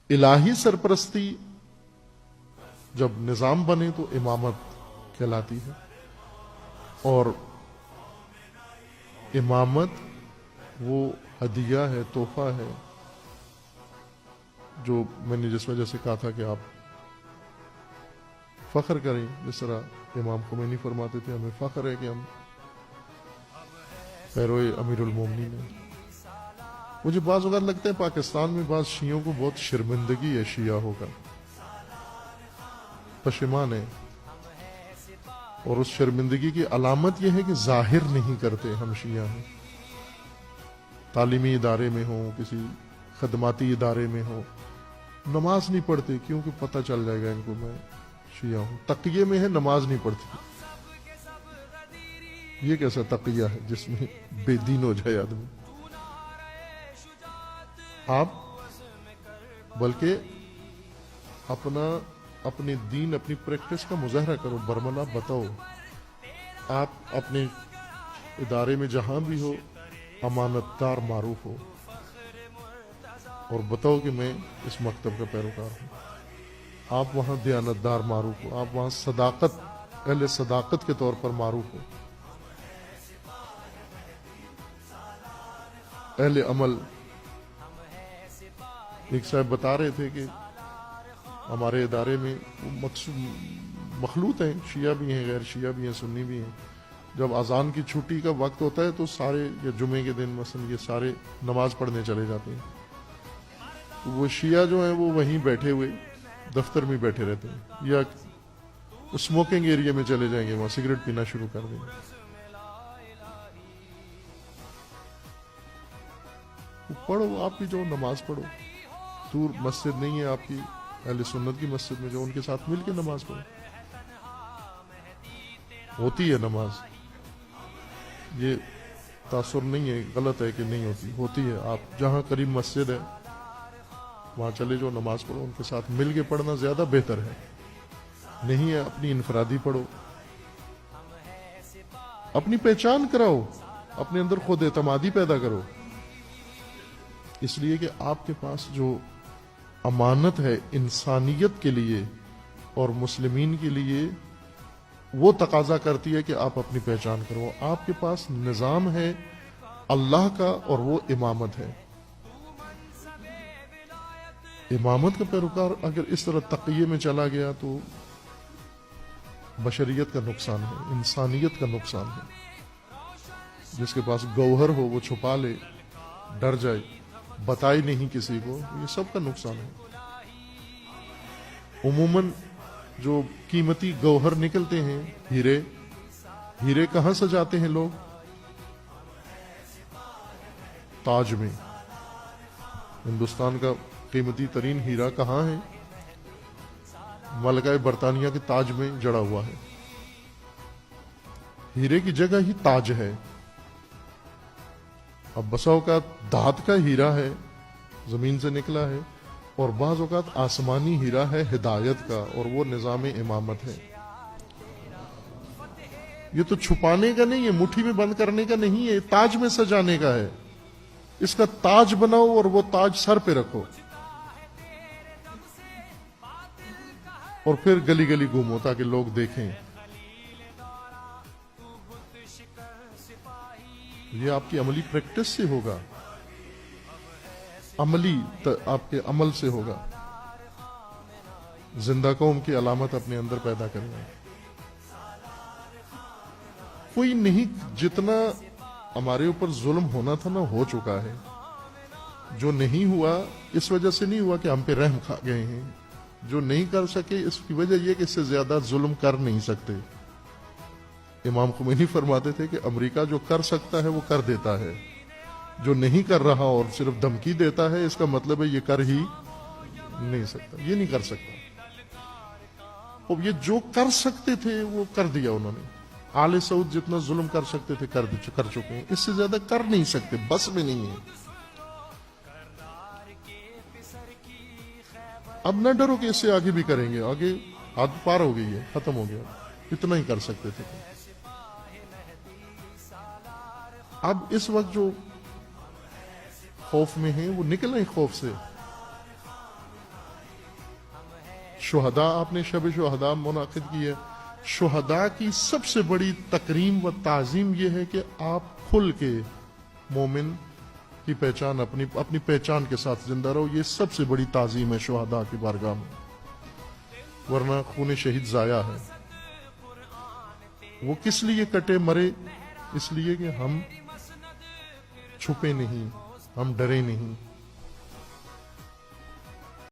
الہی سرپرستی جب نظام بنے تو امامت کہلاتی ہے، اور امامت وہ ہدیہ ہے، تحفہ ہے، جو میں نے جس وجہ سے کہا تھا کہ آپ فخر کریں، جس طرح امام خمینی فرماتے تھے ہمیں فخر ہے کہ ہم پیروئے امیر المومنین ہیں۔ مجھے بعض اوقات لگتا ہے پاکستان میں بعض شیعوں کو بہت شرمندگی ہے شیعہ ہوگا، پشیمان ہے، اور اس شرمندگی کی علامت یہ ہے کہ ظاہر نہیں کرتے ہم شیعہ ہیں، تعلیمی ادارے میں ہوں، کسی خدماتی ادارے میں ہوں، نماز نہیں پڑھتے کیونکہ پتہ چل جائے گا ان کو میں شیعہ ہوں، تقیے میں ہے نماز نہیں پڑھتی۔ یہ کیسا تقیہ ہے جس میں بے دین ہو جائے آدمی؟ آپ بلکہ اپنے دین، اپنی پریکٹس کا مظاہرہ کرو، برملا بتاؤ، آپ اپنے ادارے میں جہاں بھی ہو امانت دار معروف ہو، اور بتاؤ کہ میں اس مکتب کا پیروکار ہوں۔ آپ وہاں دیانتدار معروف ہو، آپ وہاں صداقت، اہل صداقت کے طور پر معروف ہو، اہل عمل۔ ایک صاحب بتا رہے تھے کہ ہمارے ادارے میں مخلوط ہیں، شیعہ بھی ہیں، غیر شیعہ بھی ہیں، سنی بھی ہیں۔ جب اذان کی چھٹی کا وقت ہوتا ہے تو سارے، یا جمعے کے دن مثلا، یہ سارے نماز پڑھنے چلے جاتے ہیں۔ وہ شیعہ جو ہیں وہ وہیں بیٹھے ہوئے دفتر میں بیٹھے رہتے ہیں، یا اسموکنگ ایریا میں چلے جائیں گے، وہاں سگریٹ پینا شروع کر دیں گے۔ پڑھو، آپ بھی جو نماز پڑھو، دور مسجد نہیں ہے آپ کی، اہل سنت کی مسجد میں جو، ان کے ساتھ مل کے نماز پڑھو، ہوتی ہے نماز، یہ تاثر نہیں ہے، غلط ہے کہ نہیں ہوتی ہے۔ آپ جہاں قریب مسجد ہے وہاں چلے جو نماز پڑھو، ان کے ساتھ مل کے پڑھنا زیادہ بہتر ہے، نہیں ہے اپنی انفرادی پڑھو، اپنی پہچان کراؤ، اپنے اندر خود اعتمادی پیدا کرو، اس لیے کہ آپ کے پاس جو امانت ہے انسانیت کے لیے اور مسلمین کے لیے، وہ تقاضا کرتی ہے کہ آپ اپنی پہچان کرو۔ آپ کے پاس نظام ہے اللہ کا، اور وہ امامت ہے۔ امامت کا پیروکار اگر اس طرح تقیے میں چلا گیا تو بشریت کا نقصان ہے، انسانیت کا نقصان ہے۔ جس کے پاس گوہر ہو وہ چھپا لے، ڈر جائے، بتائی نہیں کسی کو، یہ سب کا نقصان ہے۔ عموماً جو قیمتی گوہر نکلتے ہیں، ہیرے کہاں سجاتے ہیں لوگ؟ تاج میں۔ ہندوستان کا قیمتی ترین ہیرا کہاں ہے؟ ملکہ برطانیہ کے تاج میں جڑا ہوا ہے۔ ہیرے کی جگہ ہی تاج ہے۔ اب بسا اوقات دھات کا ہیرا ہے، زمین سے نکلا ہے، اور بعض اوقات آسمانی ہیرا ہے ہدایت کا، اور وہ نظام امامت ہے۔ یہ تو چھپانے کا نہیں ہے، مٹھی میں بند کرنے کا نہیں ہے، تاج میں سجانے کا ہے۔ اس کا تاج بناؤ اور وہ تاج سر پہ رکھو، اور پھر گلی گلی گھومو تاکہ لوگ دیکھیں۔ یہ آپ کی عملی پریکٹس سے ہوگا، عملی آپ کے عمل سے ہوگا۔ زندہ قوم کی علامت اپنے اندر پیدا کرنا۔ کوئی نہیں، جتنا ہمارے اوپر ظلم ہونا تھا نا ہو چکا ہے۔ جو نہیں ہوا اس وجہ سے نہیں ہوا کہ ہم پہ رحم کھا گئے ہیں، جو نہیں کر سکے اس کی وجہ یہ کہ اس سے زیادہ ظلم کر نہیں سکتے۔ امام خمینی فرماتے تھے کہ امریکہ جو کر سکتا ہے وہ کر دیتا ہے، جو نہیں کر رہا اور صرف دھمکی دیتا ہے اس کا مطلب ہے یہ کر ہی نہیں سکتا، یہ نہیں کر سکتا۔ اور یہ جو کر سکتے تھے وہ کر دیا انہوں نے۔ آل سعود جتنا ظلم کر سکتے تھے کر چکے ہیں، اس سے زیادہ کر نہیں سکتے، بس میں نہیں ہے۔ اب نہ ڈرو کہ اس سے آگے بھی کریں گے، آگے حد پار ہو گئی ہے، ختم ہو گیا، اتنا ہی کر سکتے تھے۔ اب اس وقت جو خوف میں ہیں وہ نکلیں خوف سے، شہداء آپ نے شب شہداء منعقد کی ہے. شہداء کی سب سے بڑی تکریم و تعظیم یہ ہے کہ آپ کھل کے مومن کی پہچان اپنی پہچان کے ساتھ زندہ رہو. یہ سب سے بڑی تعظیم ہے شہداء کی بارگاہ میں. ورنہ خون شہید ضائع ہے. وہ کس لیے کٹے مرے؟ اس لیے کہ ہم چھپے نہیں، ہم ڈرے نہیں.